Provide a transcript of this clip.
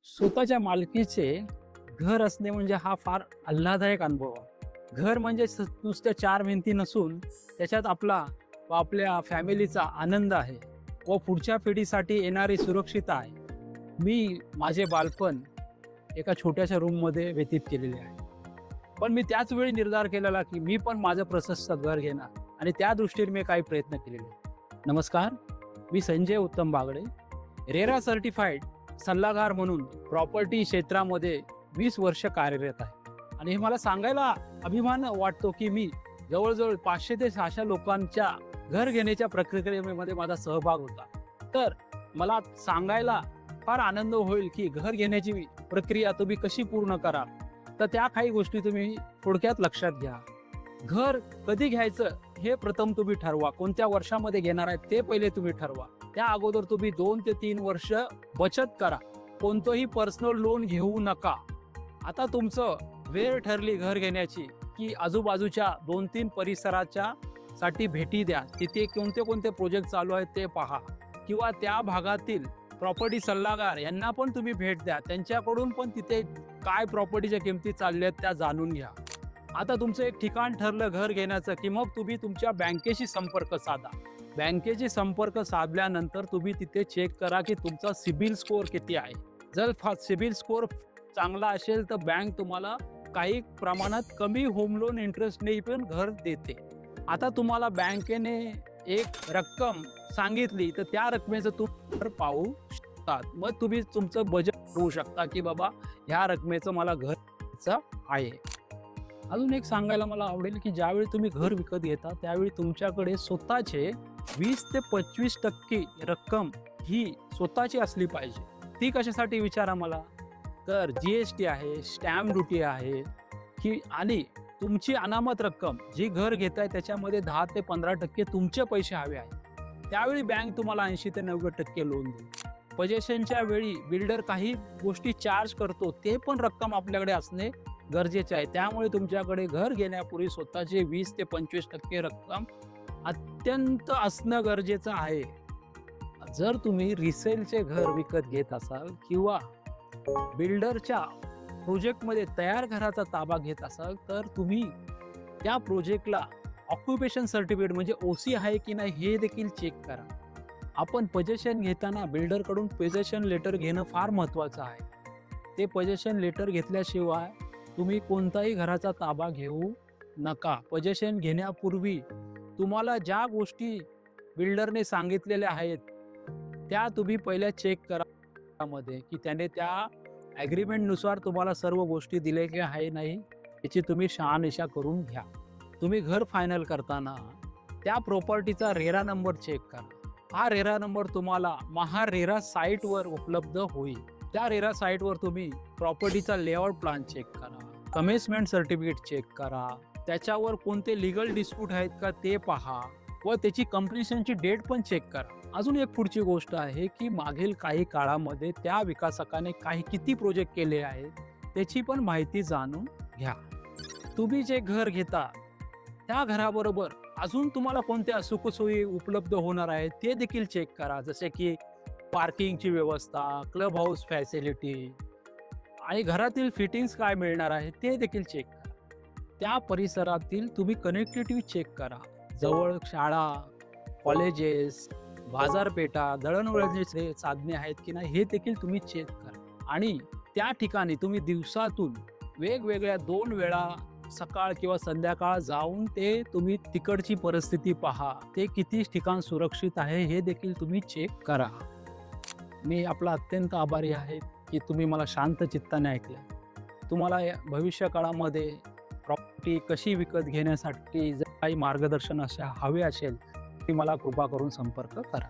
स्वतःच्या मालकीचे घर असणे म्हणजे हा फार आल्हाददायक अनुभव आहे. घर म्हणजे नुसत्या चार भिंती नसून त्याच्यात आपला व आपल्या फॅमिलीचा आनंद आहे व पुढच्या पिढीसाठी येणारी सुरक्षितता आहे. मी माझे बालपण एका छोट्याशा रूममध्ये व्यतीत केलेले आहे. पण मी त्याच वेळी निर्धार केलेला की मी पण माझं प्रशस्त घर घेणार आणि त्या दृष्टीने मी काही प्रयत्न केलेले. नमस्कार, मी संजय उत्तम बागडे, रेरा सर्टिफाईड सल्लागार म्हणून प्रॉपर्टी क्षेत्रामध्ये 20 वर्ष कार्यरत आहे. आणि हे मला सांगायला अभिमान वाटतो की मी जवळजवळ 500 ते 600 लोकांच्या घर घेण्याच्या प्रक्रियेमध्ये माझा सहभाग होता. तर मला सांगायला फार आनंद होईल की घर घेण्याची प्रक्रिया तुम्ही कशी पूर्ण करा. तर त्या काही गोष्टी तुम्ही थोडक्यात लक्षात घ्या. घर कधी घ्यायचं हे प्रथम तुम्ही ठरवा. कोणत्या वर्षामध्ये घेणार आहे ते पहिले तुम्ही ठरवा. त्या अगोदर तुम्ही 2 ते 3 वर्ष बचत करा. कोणतंही पर्सनल लोन घेऊ नका. आता तुमचं वेळ ठरली घर घेण्याची की आजूबाजूच्या 2-3 परिसराच्या साठी भेटी द्या. तिथे कोणते प्रोजेक्ट चालू आहेत ते पहा, किंवा त्या भागातील प्रॉपर्टी सल्लागार यांना पण तुम्ही भेट द्या. त्यांच्याकडून पण तिथे काय प्रॉपर्टीच्या किमती चालल्या आहेत त्या जाणून घ्या. आता तुमचं एक ठिकाण ठरलं घर घेण्याचं की मग तुम्ही तुमच्या बँकेशी संपर्क साधा. बँकेशी संपर्क साधल्यानंतर तुम्ही तिथे चेक करा की तुमचा सिबिल स्कोअर किती आहे. जर सिबिल स्कोअर चांगला असेल तर बँक तुम्हाला काही प्रमाणात कमी होम लोन इंटरेस्टने पण घर देते. आता तुम्हाला बँकेने एक रक्कम सांगितली तर त्या रकमेचं तुम्ही घर पाहू शकतात. मग तुम्ही तुमचं बजेट ठरवू शकता की बाबा ह्या रकमेचं मला घर घ्यायचं आहे. अजून एक सांगायला मला आवडेल की ज्यावेळी तुम्ही घर विकत घेता त्यावेळी तुमच्याकडे स्वतःचे 20 ते 25% रक्कम ही स्वतःची असली पाहिजे. ती कशासाठी विचारा मला. तर GST आहे, स्टॅम्प ड्युटी आहे की, आणि तुमची अनामत रक्कम जी घर घेताय त्याच्यामध्ये 10 ते 15% तुमचे पैसे हवे आहे. त्यावेळी बँक तुम्हाला 80 ते 90% लोन देईल. पजेशनच्या वेळी बिल्डर काही गोष्टी चार्ज करतो, ते पण रक्कम आपल्याकडे असणे गरजेचे आहे. त्यामुळे तुमच्याकडे घर घेण्यापूर्वी स्वतःचे 20 ते 25% रक्कम अत्यंत असणं गरजेचं आहे. जर तुम्ही रिसेलचे घर विकत घेत असाल किंवा बिल्डरच्या प्रोजेक्टमध्ये तयार घराचा ताबा घेत असाल तर तुम्ही त्या प्रोजेक्टला ऑक्युपेशन सर्टिफिकेट म्हणजे OC आहे की नाही हे देखील चेक करा. आपण पोजेशन घेताना बिल्डरकडून पोजेशन लेटर घेणं फार महत्त्वाचं आहे. ते पोजेशन लेटर घेतल्याशिवाय तुम्ही कोणताही घराचा ताबा घेऊ नका. पोजेशन घेण्यापूर्वी तुम्हाला ज्या गोष्टी बिल्डरने सांगितलेल्या आहेत त्या तुम्ही पहिल्या चेक करा मध्ये की त्याने त्या ॲग्रीमेंटनुसार तुम्हाला सर्व गोष्टी दिल्या की आहे नाही याची तुम्ही शहानिशा करून घ्या. तुम्ही घर फायनल करताना त्या प्रॉपर्टीचा रेरा नंबर चेक करा. हा रेरा नंबर तुम्हाला महारेरा साईटवर उपलब्ध होईल. त्या रेरा साईटवर तुम्ही प्रॉपर्टीचा लेआउट प्लॅन चेक करा, कमेन्समेंट सर्टिफिकेट चेक करा, त्याच्यावर कोणते लिगल डिस्प्यूट आहेत का ते पहा व त्याची कंप्लिशनची डेट पण चेक करा. अजून एक पुढची गोष्ट आहे की मागील काही काळामध्ये त्या विकासकाने किती प्रोजेक्ट केले आहेत त्याची पण माहिती जाणून घ्या. तुम्ही जे घर घेता त्या घराबरोबर अजून तुम्हाला कोणत्या सुखसोयी उपलब्ध होणार आहेत ते देखील चेक करा. जसे की पार्किंगची व्यवस्था, क्लब हाऊस फॅसिलिटी आणि घरातील फिटिंग्स काय मिळणार आहे ते देखील चेक करा. त्या परिसरातील तुम्ही कनेक्टिव्हिटी चेक करा. जवळ शाळा, कॉलेजेस, बाजारपेठा, दळणवळणाची साधने आहेत की नाही हे देखील तुम्ही चेक करा. आणि त्या ठिकाणी तुम्ही दिवसातून वेगवेगळ्या 2 वेळा सकाळ किंवा संध्याकाळ जाऊन ते तुम्ही तिकडची परिस्थिती पहा. ते किती ठिकाण सुरक्षित आहे हे देखील तुम्ही चेक करा. मी आपला अत्यंत आभारी आहे की तुम्ही मला शांत चित्ताने ऐकलं. तुम्हाला भविष्य काळामध्ये प्रॉपर्टी कशी विकत घेण्यासाठी जर काही मार्गदर्शन हवे असेल ती मला कृपा करून संपर्क करा.